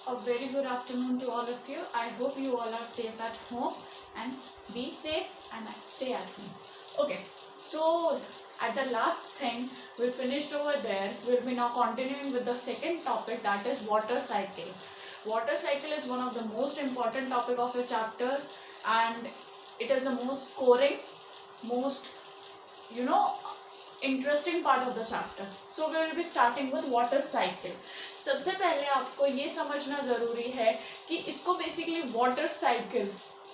A very good afternoon to all of you. I hope you all are safe at home and be safe and stay at home. Okay, so at the last thing we finished over there, we'll be now continuing with the second topic, that is water cycle. Water cycle is one of the most important topic of your chapters, and it is the most scoring, most interesting part of the chapter. So we will be starting with water cycle. सबसे पहले आपको ये समझना जरूरी है कि इसको basically water cycle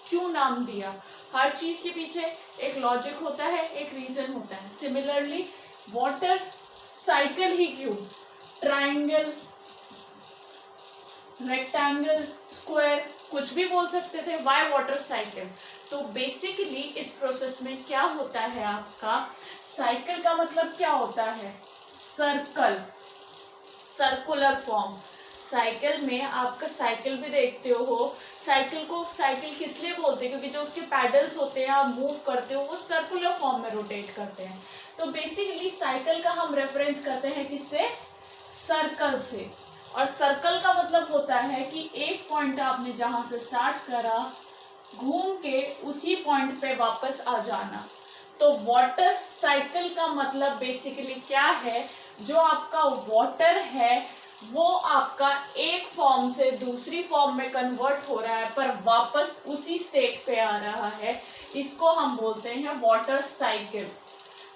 क्यों नाम दिया. हर चीज के पीछे एक लॉजिक होता है, एक रीजन होता है. सिमिलरली वाटर साइकिल ही क्यों, ट्राइंगल, रेक्टेंगल, स्क्वायर कुछ भी बोल सकते थे. Why water cycle? तो बेसिकली इस प्रोसेस में क्या होता है, आपका साइकिल का मतलब क्या होता है, सर्कल, सर्कुलर फॉर्म. साइकिल में आपका साइकिल भी देखते हो. साइकिल को साइकिल किस लिए बोलते हैं, क्योंकि जो उसके पैडल्स होते हैं, आप मूव करते हो, वो सर्कुलर फॉर्म में रोटेट करते हैं. तो बेसिकली साइकिल का हम रेफरेंस करते हैं किससे, सर्कल से. और सर्कल का मतलब होता है कि एक पॉइंट आपने जहां से स्टार्ट करा, घूम के उसी पॉइंट पे वापस आ जाना. तो वाटर साइकिल का मतलब बेसिकली क्या है, जो आपका वाटर है वो आपका एक फॉर्म से दूसरी फॉर्म में कन्वर्ट हो रहा है पर वापस उसी स्टेट पे आ रहा है, इसको हम बोलते हैं वाटर साइकिल.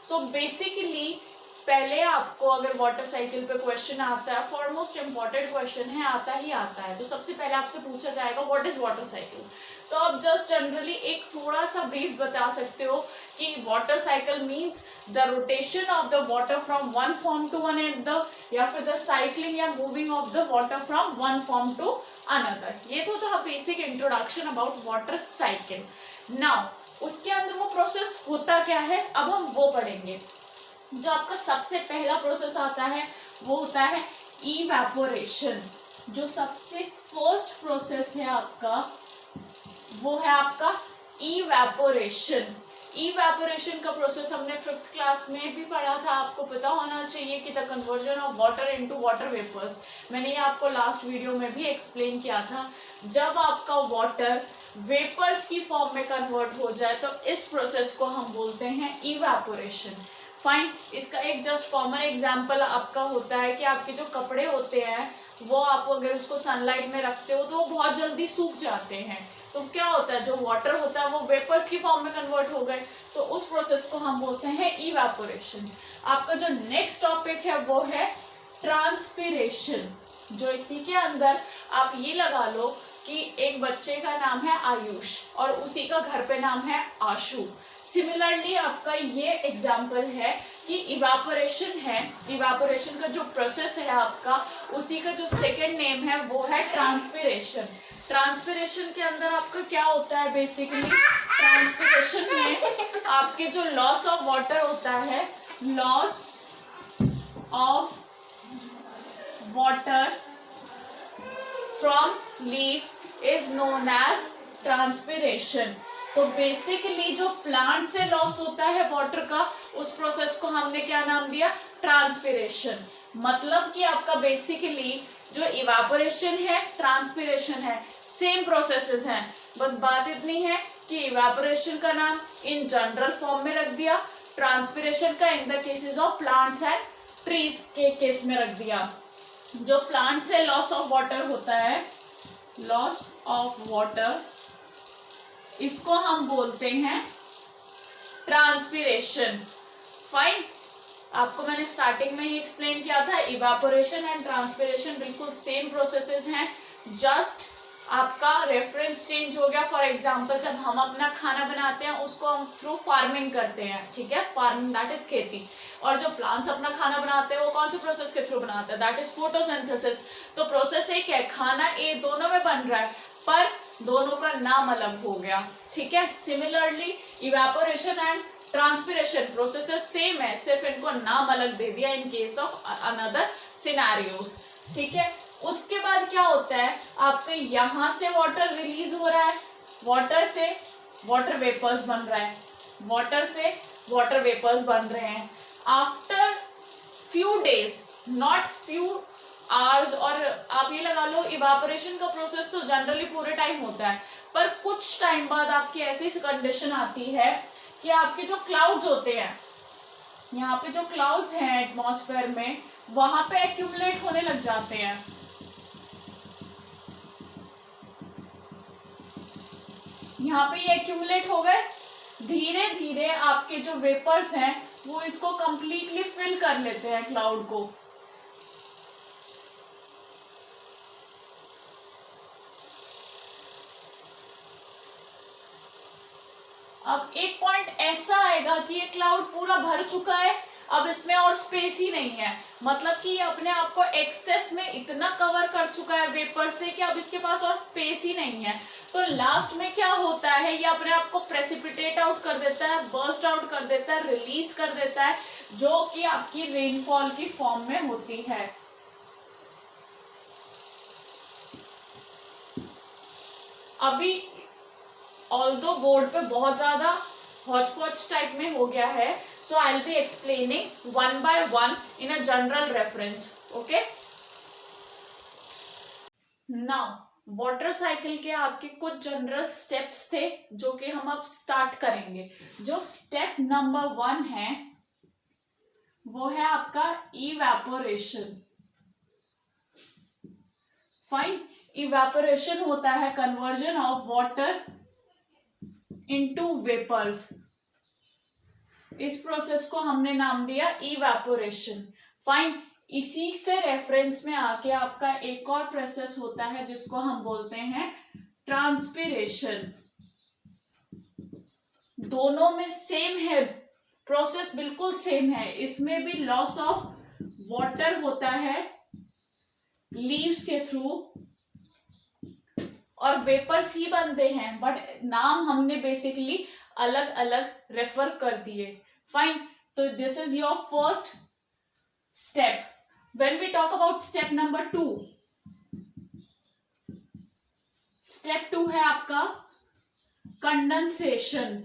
सो बेसिकली पहले आपको अगर वाटर साइकिल पे क्वेश्चन आता है, फॉरमोस्ट इम्पॉर्टेंट क्वेश्चन है, आता ही आता है, तो सबसे पहले आपसे पूछा जाएगा व्हाट इज वाटर साइकिल. तो आप जस्ट जनरली एक थोड़ा सा ब्रीफ बता सकते हो कि water cycle means the rotation of the water from one form to another, या फिर द साइक्लिंग या moving of the water from one form to another. ये तो था basic introduction about water cycle. Now उसके अंदर वो प्रोसेस होता क्या है, अब हम वो पढ़ेंगे. जो आपका सबसे पहला प्रोसेस आता है वो होता है इवेपोरेशन. जो सबसे फर्स्ट प्रोसेस है आपका वो है आपका इवेपोरेशन. इवेपोरेशन का प्रोसेस हमने 5th क्लास में भी पढ़ा था. आपको पता होना चाहिए कि the conversion of water into water vapours. मैंने ये आपको लास्ट वीडियो में भी एक्सप्लेन किया था. जब आपका वाटर वेपर्स की फॉर्म में कन्वर्ट हो जाए तो इस प्रोसेस को हम बोलते हैं इवेपोरेशन. फाइन. इसका एक जस्ट कॉमन एग्जाम्पल आपका होता है कि आपके जो कपड़े होते हैं वो आप अगर उसको सनलाइट में रखते हो तो वो बहुत जल्दी सूख जाते हैं. तो क्या होता है, जो वाटर होता है वो वेपर्स की फॉर्म में कन्वर्ट हो गए, तो उस प्रोसेस को हम बोलते हैं इवेपोरेशन. आपका जो नेक्स्ट टॉपिक है वो है ट्रांसपिरेशन. जो इसी के अंदर आप ये लगा लो कि एक बच्चे का नाम है आयुष और उसी का घर पे नाम है आशु. सिमिलरली आपका ये एग्जाम्पल है कि इवेपोरेशन है. इवेपोरेशन का जो प्रोसेस है आपका, उसी का जो सेकंड नेम है वो है ट्रांसपिरेशन. ट्रांसपिरेशन के अंदर आपका क्या होता है, बेसिकली ट्रांसपिरेशन में आपके जो लॉस ऑफ वाटर होता है, loss of water from leaves is known as transpiration. तो बेसिकली जो प्लांट से लॉस होता है वाटर का, उस प्रोसेस को हमने क्या नाम दिया, ट्रांसपिरेशन. मतलब कि आपका बेसिकली जो इवेपोरेशन है, ट्रांसपिरेशन है, सेम प्रोसेसेस हैं. बस बात इतनी है कि इवेपोरेशन का नाम इन जनरल फॉर्म में रख दिया, ट्रांसपिरेशन का in the cases of plants and trees के केस में रख दिया. जो प्लांट से लॉस ऑफ वाटर होता है, लॉस ऑफ वाटर, इसको हम बोलते हैं ट्रांसपिरेशन. फाइन. आपको मैंने स्टार्टिंग में ही एक्सप्लेन किया था, इवेपोरेशन एंड ट्रांसपिरेशन बिल्कुल सेम प्रोसेसेस हैं, जस्ट आपका रेफरेंस चेंज हो गया. फॉर एग्जांपल जब हम अपना खाना बनाते हैं उसको हम थ्रू फार्मिंग करते हैं, ठीक है, फार्मिंग दैट इज खेती. और जो प्लांट्स अपना खाना बनाते हैं वो कौन से प्रोसेस के थ्रू बनाते हैं, दैट इज फोटोसिंथेसिस. तो प्रोसेस एक है, खाना ए दोनों में बन रहा है पर दोनों का नाम अलग हो गया, ठीक है. Similarly evaporation and transpiration processes same है, सिर्फ इनको नाम अलग दे दिया in case of another scenarios, ठीक है. उसके बाद क्या होता है, आपके यहां से वाटर रिलीज हो रहा है, वाटर से वाटर वेपर्स बन रहा है, वाटर से वाटर वेपर्स बन रहे हैं. After few days, not few hours, और आप ये लगा लो इवापोरेशन का प्रोसेस तो जनरली पूरे टाइम होता है, पर कुछ टाइम बाद आपकी ऐसी कंडीशन आती है कि आपके जो क्लाउड्स होते हैं, यहाँ पे जो क्लाउड्स हैं एटमॉस्फेयर में, वहां पे एक्यूमुलेट होने लग जाते हैं। यहाँ पे ये एक्यूमुलेट हो गए, धीरे धीरे आपके जो वेपर्स हैं वो इसको कंप्लीटली फिल कर लेते हैं क्लाउड को। अब एक पॉइंट ऐसा आएगा कि ये क्लाउड पूरा भर चुका है, अब इसमें और स्पेस ही नहीं है, मतलब कि ये अपने आप को एक्सेस में इतना कवर कर चुका है वेपर से कि अब इसके पास और स्पेस ही नहीं है। तो लास्ट में क्या होता है, ये अपने आप को प्रेसिपिटेट आउट कर देता है, बर्स्ट आउट कर देता है, रिलीज कर देता है, जो कि आपकी रेनफॉल की फॉर्म में होती है। अभी ऑल्दो बोर्ड पे बहुत ज्यादा हॉच-पॉच टाइप में हो गया है, so I will be explaining one by one in a general reference. Okay, now water cycle के आपके कुछ जनरल स्टेप्स थे जो कि हम अब स्टार्ट करेंगे। जो स्टेप नंबर 1 है वो है आपका इवेपोरेशन। फाइन, इवेपोरेशन होता है conversion of water into vapours. इस प्रोसेस को हमने नाम दिया इवेपोरेशन। फाइन, इसी से रेफरेंस में आके आपका एक और प्रोसेस होता है जिसको हम बोलते हैं ट्रांसपिरेशन। दोनों में सेम है, प्रोसेस बिल्कुल सेम है। इसमें भी लॉस ऑफ वाटर होता है लीव्स के थ्रू और वेपर्स ही बनते हैं, बट नाम हमने बेसिकली अलग अलग रेफर कर दिए। फाइन, तो this is your first step. When we talk about step number 2, step 2 है आपका कंडेंसेशन।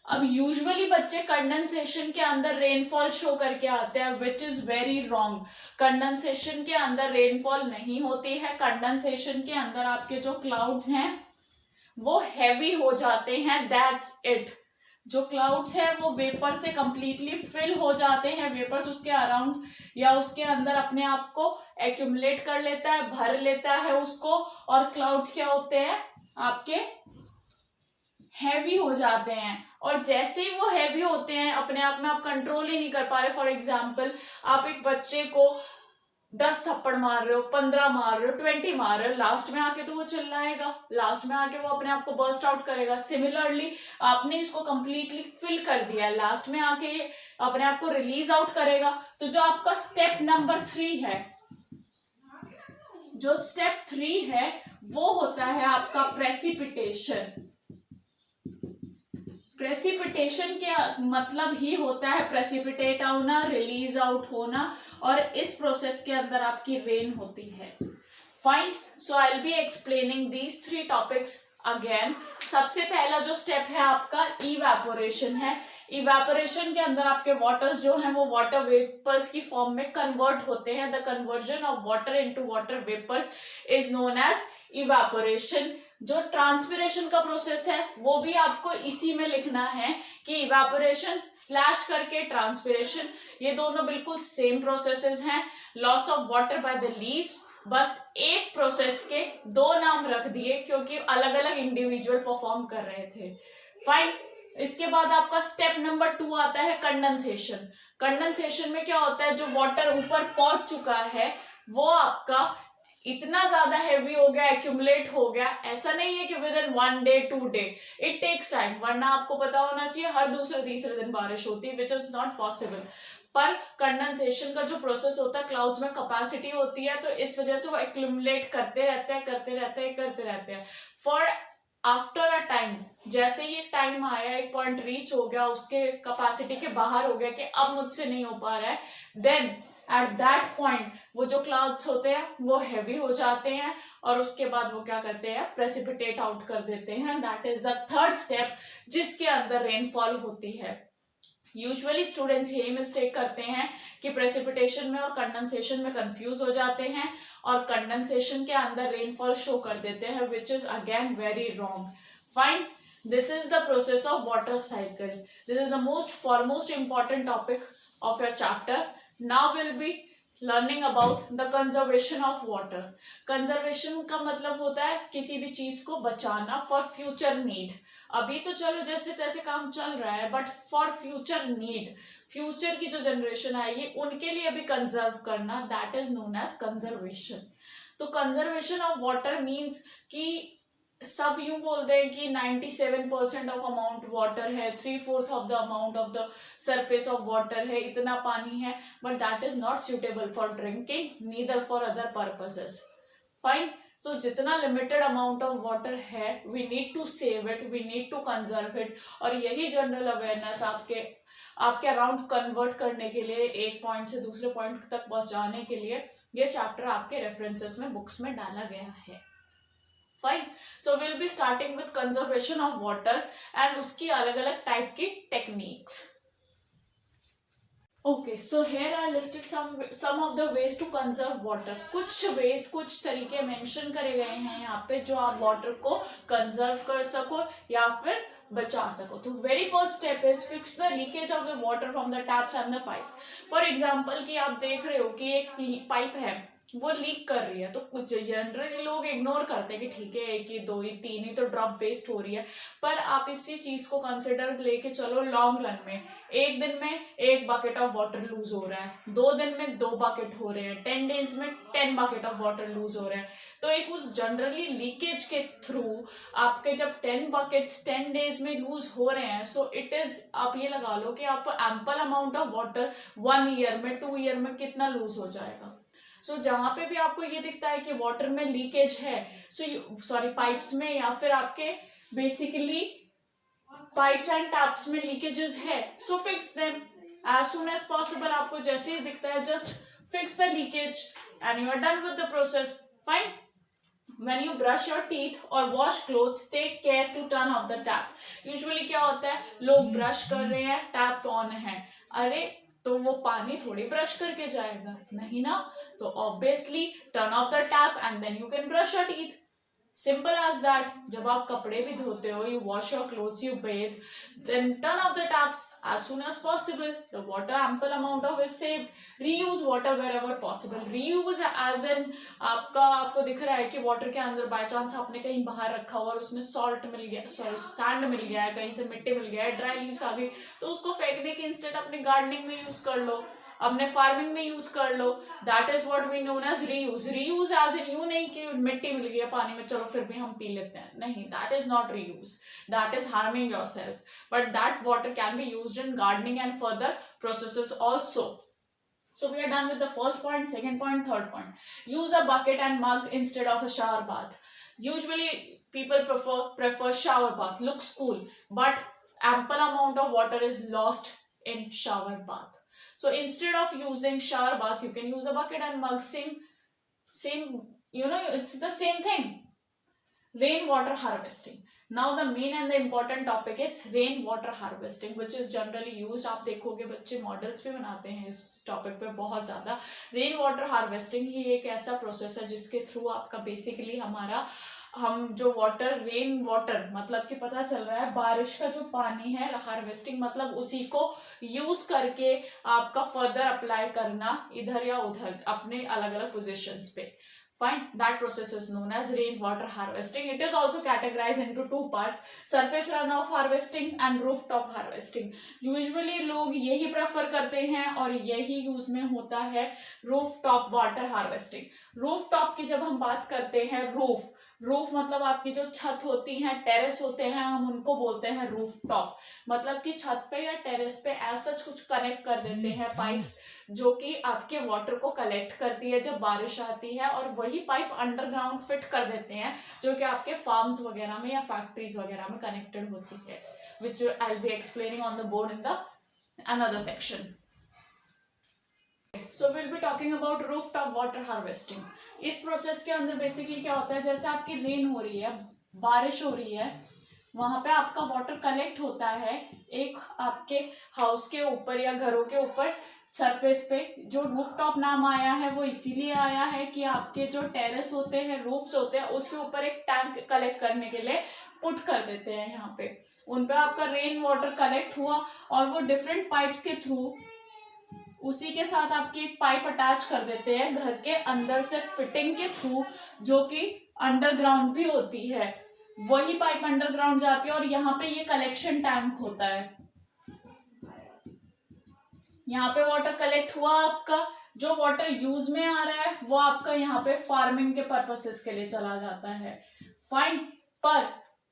अब यूजुअली बच्चे कंडेंसेशन के अंदर रेनफॉल शो करके आते हैं, which is very wrong. Condensation के अंदर रेनफॉल नहीं होती है। कंडेंसेशन के अंदर आपके जो क्लाउड्स हैं वो हैवी हो जाते हैं, दैट्स इट। जो क्लाउड्स हैं वो वेपर से कंप्लीटली फिल हो जाते हैं, वेपर्स उसके अराउंड या उसके अंदर अपने आप को एक्यूमुलेट कर लेता है, भर लेता है उसको, और क्लाउड्स क्या होते हैं आपके हैवी हो जाते हैं। और जैसे ही वो हैवी होते हैं अपने आप में आप कंट्रोल ही नहीं कर पा रहे। फॉर एग्जाम्पल, आप एक बच्चे को 10 थप्पड़ मार रहे हो, 15 मार रहे हो, 20 मार रहे हो, लास्ट में आके तो वो चिल्लाएगा, लास्ट में आके वो अपने आप को बर्स्ट आउट करेगा। सिमिलरली आपने इसको कंप्लीटली फिल कर दिया है, लास्ट में आके अपने आप को रिलीज आउट करेगा। तो जो आपका स्टेप नंबर 3 है, जो स्टेप 3 है वो होता है आपका प्रेसिपिटेशन। प्रेसिपिटेशन के मतलब ही होता है प्रेसिपिटेट होना, रिलीज आउट होना, और इस प्रोसेस के अंदर आपकी रेन होती है। Fine, so I will be explaining these 3 topics again. सबसे पहला जो स्टेप है आपका इवेपोरेशन है। इवेपोरेशन के अंदर आपके वाटर्स जो हैं वो वाटर वेपर्स की फॉर्म में कन्वर्ट होते हैं। The conversion of water into water vapours is known as evaporation. जो ट्रांसपिरेशन का प्रोसेस है वो भी आपको इसी में लिखना है कि इवेपोरेशन स्लैश करके ट्रांसपिरेशन, ये दोनों बिल्कुल सेम प्रोसेसेस हैं। Loss of water by the leaves, बस एक प्रोसेस के 2 नाम रख दिए क्योंकि अलग अलग इंडिविजुअल परफॉर्म कर रहे थे। फाइन, इसके बाद आपका स्टेप नंबर 2 आता है कंडेंसेशन। कंडेंसेशन में क्या होता है, जो वाटर ऊपर पहुंच चुका है वो आपका इतना ज्यादा हैवी हो गया, एक्यूमुलेट हो गया। ऐसा नहीं है कि within 1 day 2 day, it takes time, वरना आपको पता होना चाहिए हर दूसरे तीसरे दिन बारिश होती है, विच इज नॉट पॉसिबल। पर कंडेंसेशन का जो प्रोसेस होता है, क्लाउड्स में कैपेसिटी होती है, तो इस वजह से वो एक्यूमुलेट करते रहते हैं फॉर आफ्टर अ टाइम। जैसे ये टाइम आया, एक पॉइंट रीच हो गया, उसके कैपेसिटी के बाहर हो गया कि अब मुझसे नहीं हो पा रहा है, देन एट दैट पॉइंट वो जो क्लाउड्स होते हैं वो हैवी हो जाते हैं और उसके बाद वो क्या करते हैं, प्रेसिपिटेट आउट कर देते हैं। That is the third step जिसके अंदर रेनफॉल होती है। यूजुअली स्टूडेंट्स यही मिस्टेक करते हैं कि प्रेसिपिटेशन में और कंडेंसेशन में कंफ्यूज हो जाते हैं और कंडेंसेशन के अंदर रेनफॉल शो कर देते हैं, which is again very wrong. Fine. This is the process of water cycle. This is the foremost important topic of your chapter. Now we'll be learning about the conservation of water. Conservation का मतलब होता है किसी भी चीज को बचाना for future need. अभी तो चलो जैसे तैसे काम चल रहा है, but for future need, future की जो जनरेशन आएगी उनके लिए भी कंजर्व करना, that is known as conservation. तो कंजर्वेशन ऑफ वाटर मीन्स कि सब यूं बोलते हैं कि 97% ऑफ अमाउंट वाटर है, 3/4 of the amount of the surface of water है, इतना पानी है, but that is not suitable for drinking, neither for other purposes. Fine. So जितना लिमिटेड अमाउंट ऑफ वाटर है, we need to save it, we need to conserve it. और यही general awareness आपके around convert करने के लिए, एक point से दूसरे पॉइंट तक पहुंचाने के लिए ये चैप्टर आपके रेफरेंसेस में, बुक्स में डाला गया है. Fine. So will be starting with conservation of water and उसकी अलग अलग टाइप की techniques. Okay, so here are listed some of the ways to conserve water. कुछ वेज, कुछ तरीके मेंशन करे गए हैं यहाँ पे जो आप वाटर को कंजर्व कर सको या फिर बचा सको. तो very first step is fix the leakage of the water from the taps and the pipe. For example कि आप देख रहे हो कि एक पाइप है, वो लीक कर रही है, तो कुछ जनरली लोग इग्नोर करते हैं कि ठीक है, एक ही, दो ही, तीन ही तो ड्रॉप वेस्ट हो रही है. पर आप इसी चीज को कंसिडर लेके चलो लॉन्ग रन में, एक दिन में 1 बकेट ऑफ वाटर लूज हो रहा है, 2 दिन में 2 बकेट हो रहे हैं, 10 डेज में 10 बकेट ऑफ वाटर लूज हो रहे हैं. तो एक उस जनरली लीकेज के थ्रू आपके जब 10 बकेट्स 10 डेज में लूज हो रहे हैं, सो इट इज, आप ये लगा लो कि आपको ample amount of water 1 year में, 2 ईयर में कितना लूज हो जाएगा. सो जहां पे भी आपको ये दिखता है कि वाटर में लीकेज है, सॉरी पाइप्स में या फिर आपके बेसिकली पाइप्स एंड टैप्स में लीकेजेस है, so fix them as soon as possible. आपको जैसे ही दिखता है, just fix the leakage and you are done with the process. Fine. When you brush your teeth or wash clothes, take care to turn off the tap. Usually क्या होता है, लोग brush कर रहे हैं, टैप ऑन है, अरे तो वो पानी थोड़ी ब्रश करके जाएगा, नहीं ना. तो obviously turn off the tap and then you can brush your teeth. Simple as that. जब आप कपड़े भी धोते हो, you wash your clothes, you bathe, then turn off the taps as soon as possible. The water ample amount of is saved. Reuse water wherever possible. Reuse as in आपको दिख रहा है कि वाटर के अंदर by chance आपने कहीं बाहर रखा हुआ और उसमें सॉल्ट मिल गया, सॉरी सैंड मिल गया है, कहीं से मिट्टी मिल गया है, ड्राई लीव्स आ गई, तो उसको फेंकने के इंस्टेड अपने गार्डनिंग में यूज कर लो, अपने फार्मिंग में यूज कर लो. That is what we known as reuse. Reuse as in you नहीं कि मिट्टी मिल गई है पानी में, चलो फिर भी हम पी लेते हैं, नहीं, that is not reuse, that is harming yourself. But that water can be used in gardening and further processes also. So we are done with the first point, second point, third point. Use a bucket and mug instead of a shower bath. Usually people prefer shower bath, looks cool, but ample amount of water is lost in shower bath. So instead of using shower bath, you can use a bucket and mug. Same, it's the same thing. Rainwater harvesting. Now the main and the important topic is rainwater harvesting, which is generally used. आप देखोगे बच्चे models भी बनाते हैं इस topic पे बहुत ज़्यादा. रेन हार्वेस्टिंग ही एक ऐसा प्रोसेस है जिसके थ्रू आपका बेसिकली हम जो वाटर, रेन वाटर मतलब कि पता चल रहा है बारिश का जो पानी है, हार्वेस्टिंग मतलब उसी को यूज करके आपका फर्दर अप्लाई करना इधर या उधर अपने अलग अलग पोजिशंस पे. Fine, that process is known as rainwater harvesting. It is also categorized into 2 parts: surface runoff harvesting and rooftop harvesting. Usually लोग यही prefer करते हैं और यही यूज में होता है rooftop water harvesting. Rooftop की जब हम बात करते हैं, रूफ मतलब आपकी जो छत होती है, टेरेस होते हैं, हम उनको बोलते हैं रूफ टॉप. मतलब कि छत पे या टेरेस पे ऐसा कुछ कनेक्ट कर देते हैं पाइप्स जो कि आपके वाटर को कलेक्ट करती है जब बारिश आती है, और वही पाइप अंडरग्राउंड फिट कर देते हैं जो कि आपके फार्म्स वगैरह में या फैक्ट्रीज वगैरह में कनेक्टेड होती है, which I will be explaining on the board in the another section. So we'll be talking about rooftop water harvesting. इस प्रोसेस के अंदर बेसिकली क्या होता है, जैसे आपकी रेन हो रही है, बारिश हो रही है, वहां पे आपका वाटर कलेक्ट होता है एक आपके हाउस के ऊपर या घरों के ऊपर सरफेस पे। जो रूफटॉप नाम आया है वो इसीलिए आया है कि आपके जो टेरेस होते हैं, रूफ्स होते हैं, उसके ऊपर एक टैंक कलेक्ट करने के लिए पुट कर देते हैं यहाँ पे। उन पे आपका रेन वाटर कलेक्ट हुआ और वो डिफरेंट पाइप्स के थ्रू उसी के साथ आपकी एक पाइप अटैच कर देते हैं घर के अंदर से फिटिंग के थ्रू, जो कि अंडरग्राउंड भी होती है। वही पाइप अंडरग्राउंड जाती है और यहाँ पे ये कलेक्शन टैंक होता है। यहाँ पे वाटर कलेक्ट हुआ, आपका जो वाटर यूज में आ रहा है वो आपका यहाँ पे फार्मिंग के पर्पसेस के लिए चला जाता है। फाइन। पर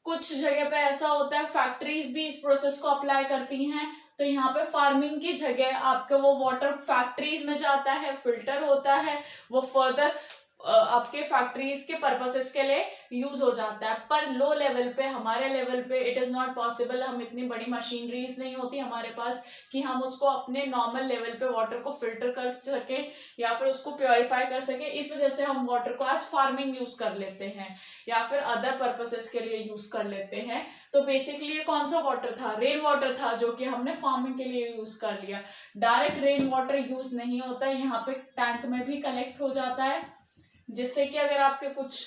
कुछ जगह पे ऐसा होता है, फैक्ट्रीज भी इस प्रोसेस को अप्लाई करती हैं, तो यहाँ पे फार्मिंग की जगह आपका वो वाटर फैक्ट्रीज में जाता है, फिल्टर होता है, वो फर्दर आपके फैक्ट्रीज के पर्पसेस के लिए यूज हो जाता है। पर लो लेवल पे, हमारे लेवल पे इट इज नॉट पॉसिबल। हम इतनी बड़ी मशीनरीज नहीं होती हमारे पास कि हम उसको अपने नॉर्मल लेवल पे वाटर को फिल्टर कर सके या फिर उसको प्योरीफाई कर सके। इस वजह से हम वाटर को एज फार्मिंग यूज कर लेते हैं या फिर अदर पर्पसेस के लिए यूज कर लेते हैं। तो बेसिकली ये कौन सा वाटर था? रेन वाटर था, जो कि हमने फार्मिंग के लिए यूज कर लिया। डायरेक्ट रेन वाटर यूज नहीं होता है, यहाँ पे टैंक में भी कलेक्ट हो जाता है, जिससे कि अगर आपके कुछ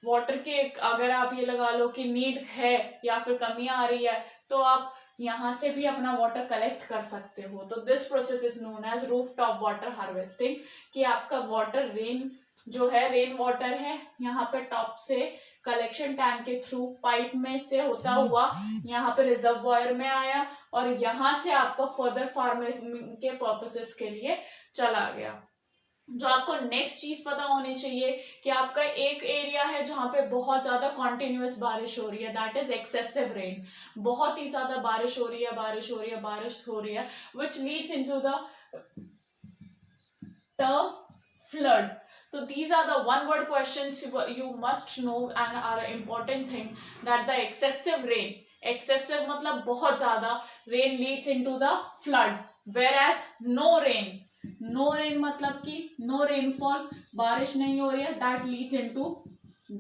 वाटर के, अगर आप ये लगा लो कि नीड है या फिर कमी आ रही है, तो आप यहाँ से भी अपना वाटर कलेक्ट कर सकते हो। तो this process is known as rooftop water harvesting, कि आपका वाटर रेन जो है, रेन वाटर है, यहाँ पे टॉप से कलेक्शन टैंक के थ्रू पाइप में से होता हुआ यहाँ पे रिजर्वॉयर में आया और यहाँ से आपका फर्दर फार्मिंग के पर्पसेस के लिए चला गया। जो आपको नेक्स्ट चीज पता होनी चाहिए कि आपका एक एरिया है जहां पे बहुत ज्यादा कॉन्टिन्यूअस बारिश हो रही है, दैट इज एक्सेसिव रेन। बहुत ही ज्यादा बारिश हो रही है, बारिश हो रही है, बारिश हो रही है, which leads into the term flood. So these are the one word questions you must know and are an important thing, that the excessive rain, excessive मतलब बहुत ज्यादा, rain leads into the flood, whereas no rain, no rain मतलब कि no rainfall, बारिश नहीं हो रही है, that leads into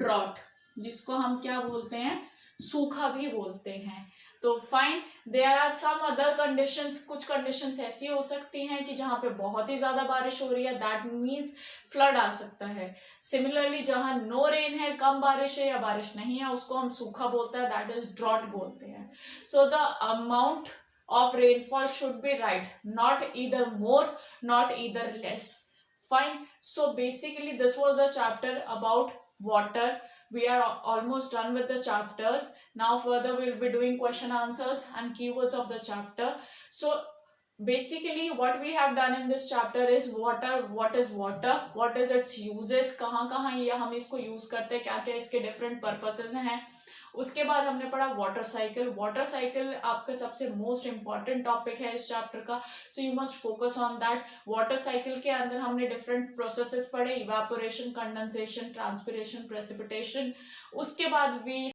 drought, जिसको हम क्या बोलते हैं? सूखा भी बोलते हैं। तो fine, there are some other conditions, कुछ कंडीशंस ऐसी हो सकती हैं कि जहां पे बहुत ही ज्यादा बारिश हो रही है, दैट मीन्स फ्लड आ सकता है। सिमिलरली जहां नो रेन है, कम बारिश है या बारिश नहीं है, उसको हम सूखा बोलते हैं, दैट इज ड्रॉट बोलते हैं। So the amount of rainfall should be right, not either more, not either less. Fine. So basically this was the chapter about water. We are almost done with the chapters. Now further we will be doing question answers and keywords of the chapter. So basically what we have done in this chapter is water, what is water, what is its uses, कहाँ कहाँ ये हम इसको use करते हैं, क्या क्या इसके different purposes हैं। उसके बाद हमने पढ़ा वाटर साइकिल। वाटर साइकिल आपका सबसे मोस्ट इंपॉर्टेंट टॉपिक है इस चैप्टर का, so you must focus on that. Water cycle के अंदर हमने डिफरेंट प्रोसेसेस पढ़े, इवेपोरेशन, कंडेंसेशन, ट्रांसपिरेशन, प्रेसिपिटेशन। उसके बाद वी